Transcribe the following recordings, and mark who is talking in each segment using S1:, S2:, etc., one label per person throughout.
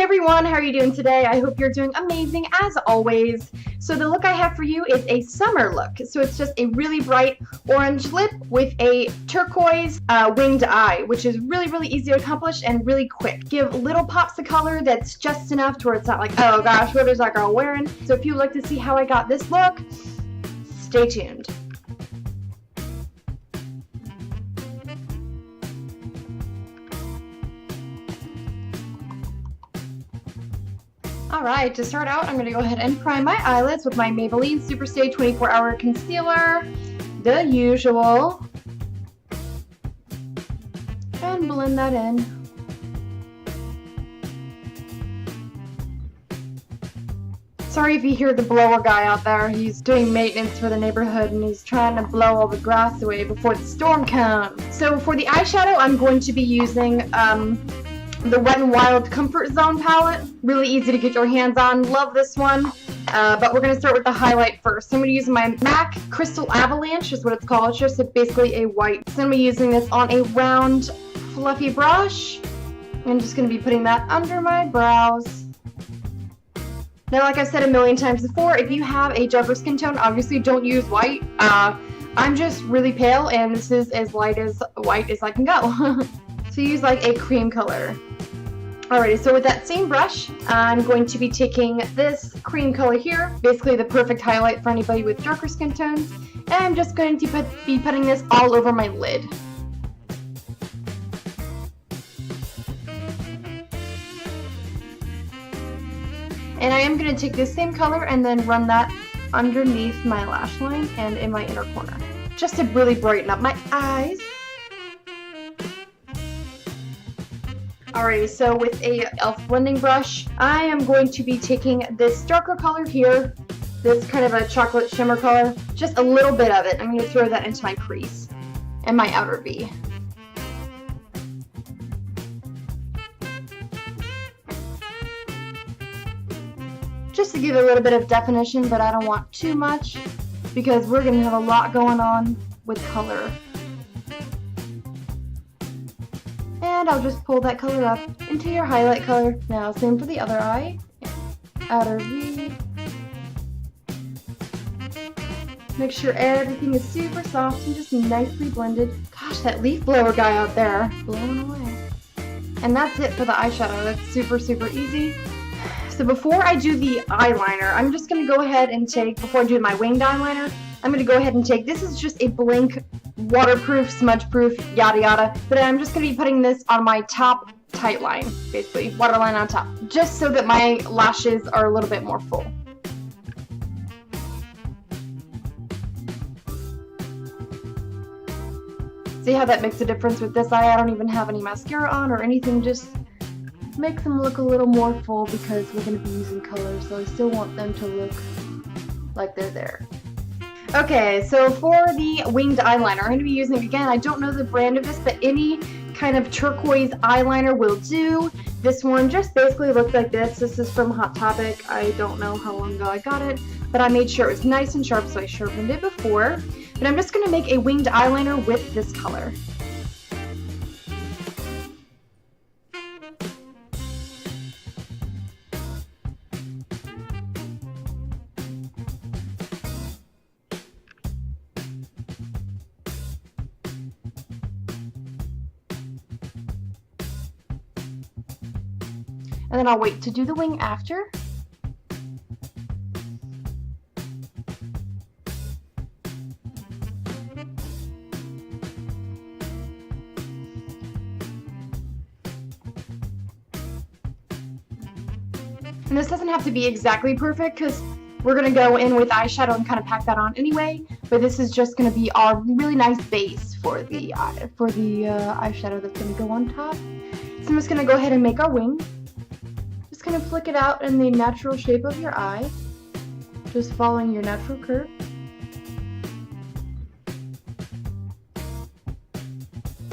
S1: Hey everyone, how are you doing today? I hope you're doing amazing as always. So the look I have for you is a summer look. So it's just a really bright orange lip with a turquoise winged eye, which is really easy to accomplish and really quick. Give little pops of color that's just enough to where it's not like, oh gosh, what is that girl wearing? So if you'd like to see how I got this look, stay tuned. Alright, to start out, I'm going to go ahead and prime my eyelids with my Maybelline Superstay 24-Hour Concealer, the usual, and blend that in. Sorry if you hear the blower guy out there. He's doing maintenance for the neighborhood and he's trying to blow all the grass away before the storm comes. So for the eyeshadow, I'm going to be using the Wet n Wild Comfort Zone palette. Really easy to get your hands on. Love this one. But we're going to start with the highlight first. I'm going to use my MAC Crystal Avalanche is what it's called. It's just basically a white. So I'm going to be using this on a round, fluffy brush. I'm just going to be putting that under my brows. Now, like I've said a million times before, if you have a darker skin tone, obviously don't use white. I'm just really pale, and this is as light as white as I can go. So use like a cream color. Alrighty, so with that same brush, I'm going to be taking this cream color here, basically the perfect highlight for anybody with darker skin tones, and I'm just going to be putting this all over my lid. And I am going to take this same color and then run that underneath my lash line and in my inner corner, just to really brighten up my eyes. Alrighty, so with a E.L.F. blending brush, I am going to be taking this darker color here, this kind of a chocolate shimmer color, just a little bit of it. I'm going to throw that into my crease and my outer V. Just to give it a little bit of definition, but I don't want too much because we're going to have a lot going on with color. And I'll just pull that color up into your highlight color. Now, same for the other eye. Outer V. Make sure everything is super soft and just nicely blended. Gosh, that leaf blower guy out there, blowing away. And that's it for the eyeshadow. That's super easy. So before I do the eyeliner, I'm just going to go ahead and take, before I do my winged eyeliner, I'm going to go ahead and take, this is just a Blinc waterproof, smudge-proof, yada yada, but I'm just going to be putting this on my top tight line, basically, waterline on top, just so that my lashes are a little bit more full. See how that makes a difference with this eye? I don't even have any mascara on or anything, just makes them look a little more full because we're going to be using color, so I still want them to look like they're there. Okay, so for the winged eyeliner, I'm going to be using, again, I don't know the brand of this, but any kind of turquoise eyeliner will do. This one just basically looks like this. This is from Hot Topic. I don't know how long ago I got it, but I made sure it was nice and sharp, so I sharpened it before. But I'm just going to make a winged eyeliner with this color. And then I'll wait to do the wing after. And this doesn't have to be exactly perfect because we're going to go in with eyeshadow and kind of pack that on anyway. But this is just going to be our really nice base for the eyeshadow that's going to go on top. So I'm just going to go ahead and make our wing. Just kind of flick it out in the natural shape of your eye, just following your natural curve.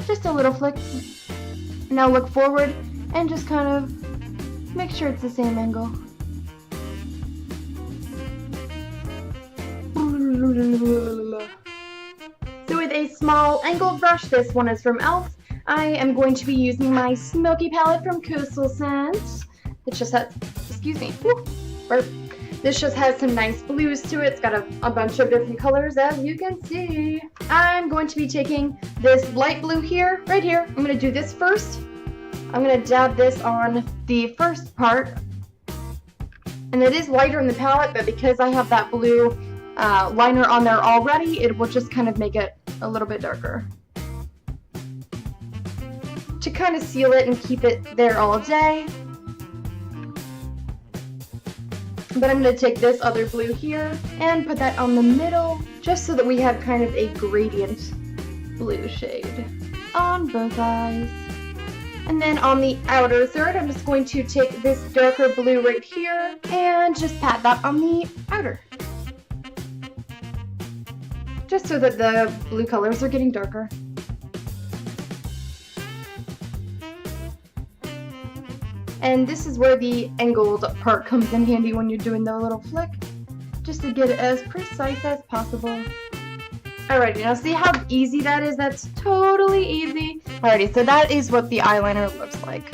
S1: Just a little flick. Now look forward and just kind of make sure it's the same angle. So with a small angled brush, this one is from E.L.F. I am going to be using my Smokey palette from Copstal. It just has, excuse me, woo, burp. This just has some nice blues to it. It's got a bunch of different colors, as you can see. I'm going to be taking this light blue here, right here. I'm going to do this first. I'm going to dab this on the first part. And it is lighter in the palette, but because I have that blue liner on there already, it will just kind of make it a little bit darker. To kind of seal it and keep it there all day. But I'm going to take this other blue here and put that on the middle, just so that we have kind of a gradient blue shade on both eyes. And then on the outer third, I'm just going to take this darker blue right here and just pat that on the outer. Just so that the blue colors are getting darker. And this is where the angled part comes in handy when you're doing the little flick, just to get it as precise as possible. Alrighty, now see how easy that is? That's totally easy. Alrighty, so that is what the eyeliner looks like.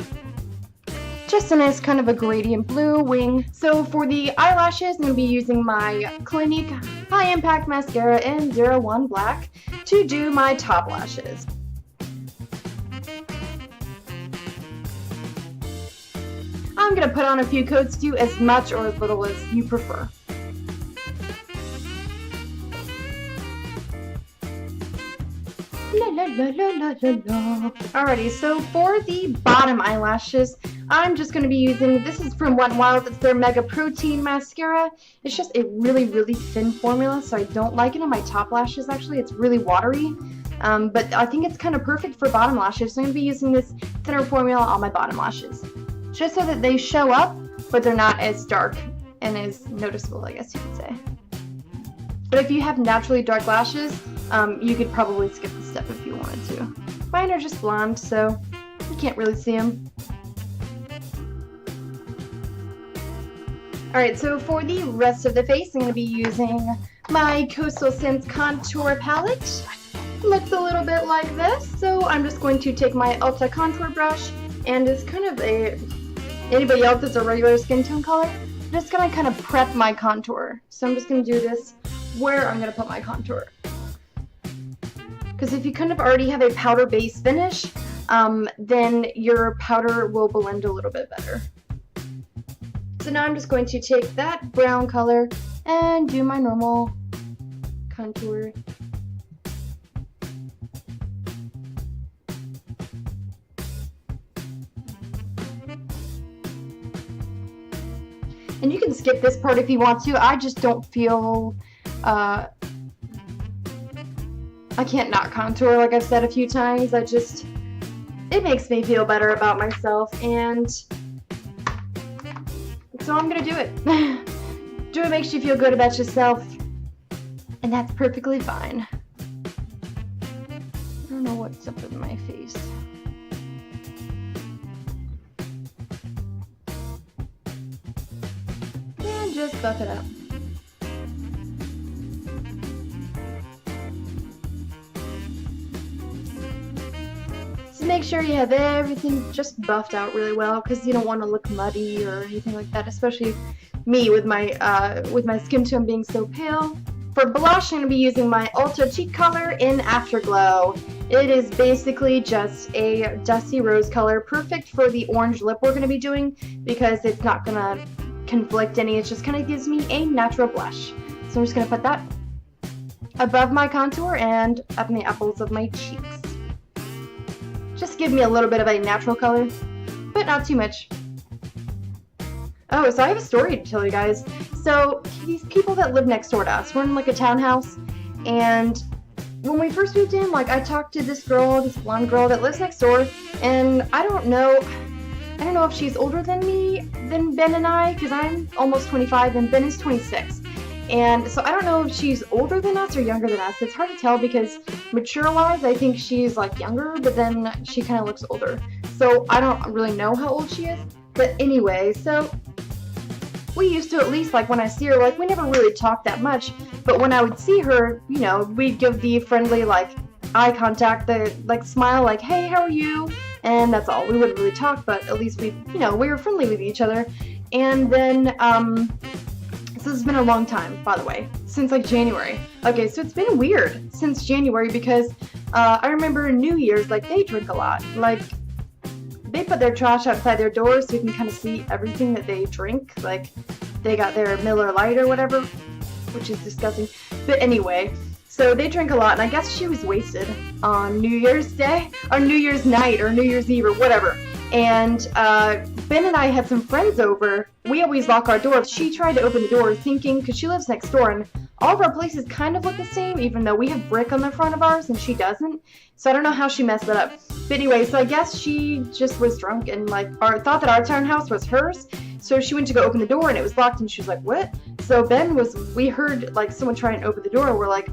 S1: Just a nice kind of a gradient blue wing. So for the eyelashes, I'm going to be using my Clinique High Impact Mascara in 01 Black to do my top lashes. I'm going to put on a few coats, do as much or as little as you prefer. La, la, la, la, la, la, la. Alrighty, so for the bottom eyelashes, I'm just going to be using, this is from Wet n Wild, it's their Mega Protein Mascara. It's just a really, really thin formula, so I don't like it on my top lashes actually. It's really watery, but I think it's kind of perfect for bottom lashes, so I'm going to be using this thinner formula on my bottom lashes. Just so that they show up, but they're not as dark and as noticeable, I guess you could say. But if you have naturally dark lashes, you could probably skip the step if you wanted to. Mine are just blonde, so you can't really see them. Alright, so for the rest of the face, I'm going to be using my Coastal Scents Contour Palette. Looks a little bit like this, so I'm just going to take my Ulta Contour Brush, and it's kind of a... Anybody else that's a regular skin tone color, I'm just going to kind of prep my contour. So I'm just going to do this where I'm going to put my contour. Because if you kind of already have a powder base finish, then your powder will blend a little bit better. So now I'm just going to take that brown color and do my normal contour. And you can skip this part if you want to. I just don't feel, I can't not contour like I've said a few times. It makes me feel better about myself, and so I'm gonna do it. Do what makes you feel good about yourself, and that's perfectly fine. I don't know what's up with my face. Just buff it up. So make sure you have everything just buffed out really well, because you don't want to look muddy or anything like that, especially me with my skin tone being so pale. For blush, I'm going to be using my Ulta Cheek Color in Afterglow. It is basically just a dusty rose color, perfect for the orange lip we're going to be doing, because it's not going to conflict any. It just kind of gives me a natural blush. So I'm just going to put that above my contour and up in the apples of my cheeks. Just give me a little bit of a natural color, but not too much. Oh, so I have a story to tell you guys. So these people that live next door to us, we're in like a townhouse, and when we first moved in, like I talked to this girl, this blonde girl that lives next door, and I don't know if she's older than Ben and I, because I'm almost 25 and Ben is 26. And so I don't know if she's older than us or younger than us. It's hard to tell because mature-wise, I think she's like younger, but then she kind of looks older. So I don't really know how old she is. But anyway, so we used to, at least like when I see her, like we never really talked that much. But when I would see her, you know, we'd give the friendly like eye contact, the like smile, like, hey, how are you? and that's all. We wouldn't really talk, but at least we were friendly with each other. And then, so this has been a long time, by the way, since like January. Okay, so it's been weird since January because I remember New Year's, like, they drink a lot. Like, they put their trash outside their doors so you can kind of see everything that they drink. Like, they got their Miller Lite or whatever, which is disgusting. But anyway, so they drink a lot, and I guess she was wasted on New Year's Day, or New Year's night, or New Year's Eve, or whatever. And Ben and I had some friends over. We always lock our doors. She tried to open the door thinking, because she lives next door, and all of our places kind of look the same, even though we have brick on the front of ours and she doesn't. So I don't know how she messed that up. But anyway, so I guess she just was drunk and like thought that our townhouse was hers. So she went to go open the door and it was locked, and she was like, what? So we heard like someone try and open the door. We're like,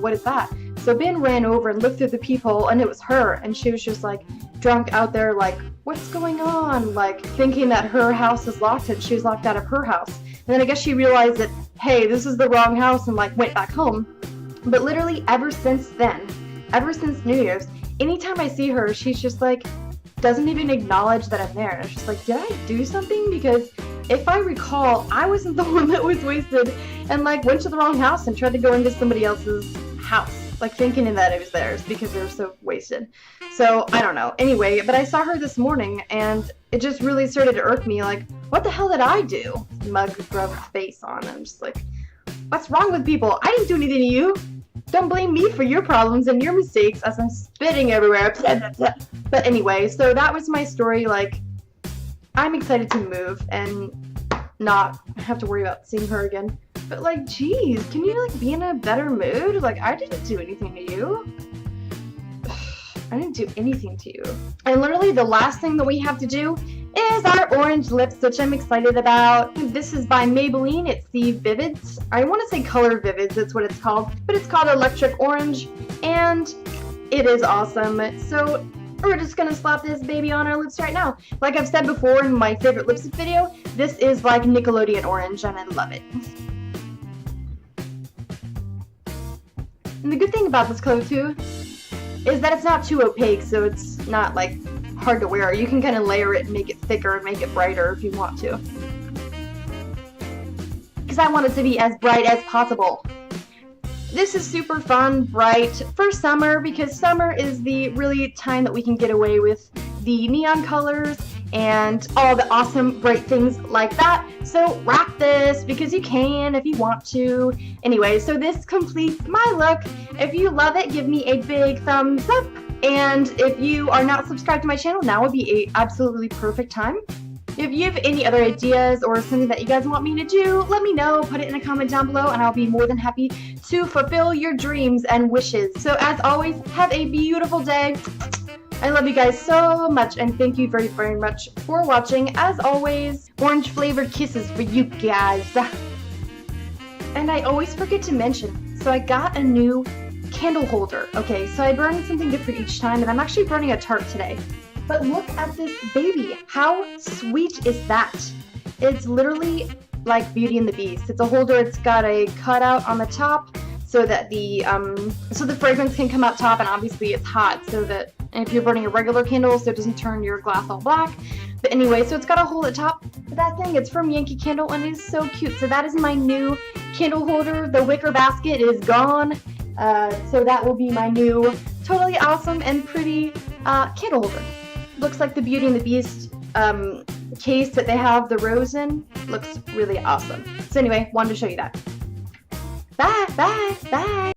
S1: what is that? So Ben ran over and looked through the peephole, and it was her, and she was just like drunk out there like, what's going on? Like thinking that her house is locked and she was locked out of her house. And then I guess she realized that, hey, this is the wrong house, and like went back home. But literally ever since then, ever since New Year's, anytime I see her, she's just like, doesn't even acknowledge that I'm there. And it's just like, did I do something? Because if I recall, I wasn't the one that was wasted and like went to the wrong house and tried to go into somebody else's house, like thinking that it was theirs because they were so wasted. So I don't know. Anyway, but I saw her this morning and it just really started to irk me. Like, what the hell did I do? Mug rubbed face on. I'm just like, what's wrong with people? I didn't do anything to you. Don't blame me for your problems and your mistakes as I'm spitting everywhere. But anyway, so that was my story. Like, I'm excited to move and not have to worry about seeing her again. But like, geez, can you like be in a better mood? Like, I didn't do anything to you. I didn't do anything to you. And literally the last thing that we have to do is our orange lips, which I'm excited about. This is by Maybelline. It's the Vivids. I want to say Color Vivids, that's what it's called. But it's called Electric Orange, and it is awesome. So we're just gonna slap this baby on our lips right now. Like I've said before in my favorite lipstick video, this is like Nickelodeon orange, and I love it. And the good thing about this color too is that it's not too opaque, so it's not like hard to wear. You can kind of layer it and make it thicker and make it brighter if you want to. Because I want it to be as bright as possible. This is super fun, bright for summer, because summer is the really time that we can get away with the neon colors and all the awesome bright things like that. So rock this because you can if you want to. Anyway, so this completes my look. If you love it, give me a big thumbs up. And if you are not subscribed to my channel, now would be a absolutely perfect time. If you have any other ideas or something that you guys want me to do, let me know. Put it in a comment down below and I'll be more than happy to fulfill your dreams and wishes. So as always, have a beautiful day. I love you guys so much and thank you very, very much for watching. As always, orange flavored kisses for you guys. And I always forget to mention, so I got a new candle holder. Okay, so I burn something different each time, and I'm actually burning a tart today. But look at this baby. How sweet is that? It's literally like Beauty and the Beast. It's a holder. It's got a cutout on the top so that the fragrance can come out top, and obviously it's hot so that if you're burning a regular candle so it doesn't turn your glass all black. But anyway, so it's got a hole at the top. But that thing, it's from Yankee Candle and it is so cute. So that is my new candle holder. The wicker basket is gone. So that will be my new totally awesome and pretty candle holder. Looks like the Beauty and the Beast case that they have the rose in. Looks really awesome. So anyway, wanted to show you that. Bye, bye, bye.